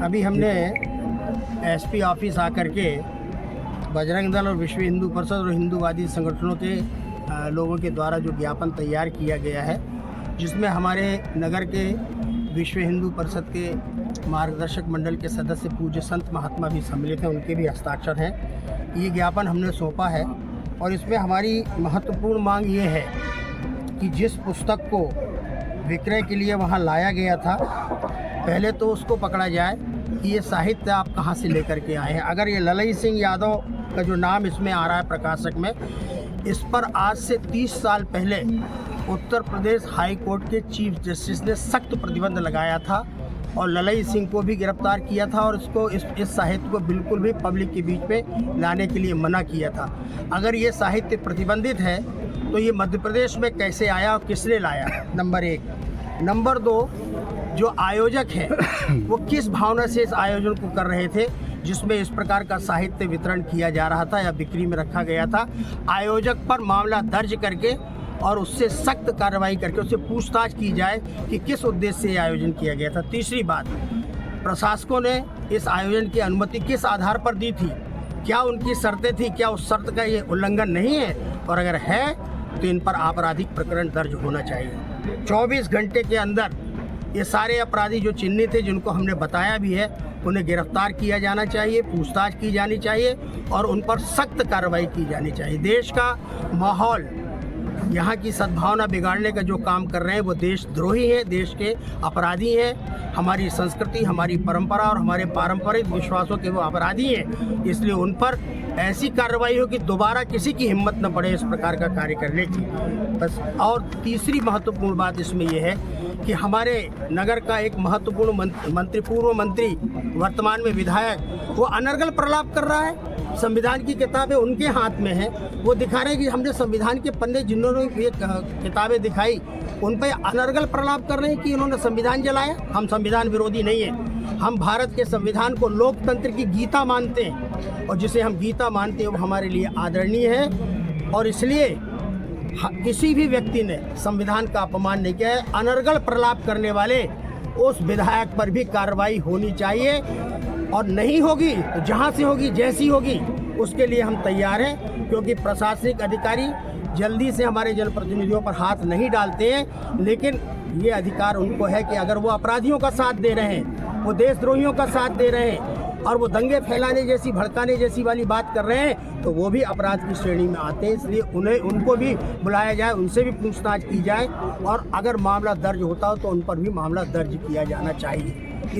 अभी हमने SP office आकर के बजरंग दल और विश्व हिंदू परिषद और हिंदूवादी संगठनों के लोगों के द्वारा जो ज्ञापन तैयार किया गया है, जिसमें हमारे नगर के विश्व हिंदू परिषद के मार्गदर्शक मंडल के सदस्य पूज्य संत महात्मा भी सम्मिलित हैं, उनके भी हस्ताक्षर हैं। ये ज्ञापन हमने सौंपा है और इसमें हमारी महत्वपूर्ण मांग ये है कि जिस पुस्तक को विक्रय के लिए वहाँ लाया गया था, पहले तो उसको पकड़ा जाए कि ये साहित्य आप कहाँ से लेकर के आए हैं। अगर ये ललई सिंह यादव का जो नाम इसमें आ रहा है प्रकाशक में, इस पर आज से 30 साल पहले उत्तर प्रदेश हाई कोर्ट के चीफ जस्टिस ने सख्त प्रतिबंध लगाया था और ललई सिंह को भी गिरफ्तार किया था और इसको इस साहित्य को बिल्कुल भी पब्लिक के बीच में लाने के लिए मना किया था। अगर ये साहित्य प्रतिबंधित है तो ये मध्य प्रदेश में कैसे आया और किसने लाया, नंबर 1। नंबर 2, जो आयोजक हैं वो किस भावना से इस आयोजन को कर रहे थे जिसमें इस प्रकार का साहित्य वितरण किया जा रहा था या बिक्री में रखा गया था। आयोजक पर मामला दर्ज करके और उससे सख्त कार्रवाई करके उससे पूछताछ की जाए कि किस उद्देश्य से आयोजन किया गया था। तीसरी बात, प्रशासकों ने इस आयोजन की अनुमति किस आधार पर दी थी, क्या उनकी शर्तें थी, क्या उस शर्त का ये उल्लंघन नहीं है, और अगर है तो इन पर आपराधिक प्रकरण दर्ज होना चाहिए। 24 घंटे के अंदर ये सारे अपराधी जो चिन्हित थे, जिनको हमने बताया भी है, उन्हें गिरफ्तार किया जाना चाहिए, पूछताछ की जानी चाहिए और उन पर सख्त कार्रवाई की जानी चाहिए। देश का माहौल, यहाँ की सद्भावना बिगाड़ने का जो काम कर रहे हैं वो देशद्रोही हैं, देश के अपराधी हैं। हमारी संस्कृति, हमारी परंपरा और हमारे पारंपरिक विश्वासों के वो अपराधी हैं। इसलिए उन पर ऐसी कार्रवाई हो कि दोबारा किसी की हिम्मत न पड़े इस प्रकार का कार्य करने की, बस। और तीसरी महत्वपूर्ण बात इसमें यह है कि हमारे नगर का एक महत्वपूर्ण मंत्री, पूर्व मंत्री, वर्तमान में विधायक, वो अनर्गल प्रलाप कर रहा है। संविधान की किताबें उनके हाथ में है, वो दिखा रहे हैं कि हमने संविधान के पन्ने जिन्होंने ये किताबें दिखाई उन पर अनर्गल प्रलाप कर रहे हैं कि उन्होंने संविधान जलाया। हम संविधान विरोधी नहीं है, हम भारत के संविधान को लोकतंत्र की गीता मानते हैं और जिसे हम गीता मानते हैं वो हमारे लिए आदरणीय है और इसलिए किसी भी व्यक्ति ने संविधान का अपमान नहीं किया है। अनर्गल प्रलाप करने वाले उस विधायक पर भी कार्रवाई होनी चाहिए और नहीं होगी तो जहां से होगी, जैसी होगी, उसके लिए हम तैयार हैं, क्योंकि प्रशासनिक अधिकारी जल्दी से हमारे जनप्रतिनिधियों पर हाथ नहीं डालते हैं, लेकिन ये अधिकार उनको है कि अगर वो अपराधियों का साथ दे रहे हैं, वो देशद्रोहियों का साथ दे रहे हैं और वो दंगे फैलाने जैसी, भड़काने जैसी वाली बात कर रहे हैं, तो वो भी अपराध की श्रेणी में आते हैं। इसलिए उनको भी बुलाया जाए, उनसे भी पूछताछ की जाए और अगर मामला दर्ज होता हो तो उन पर भी मामला दर्ज किया जाना चाहिए।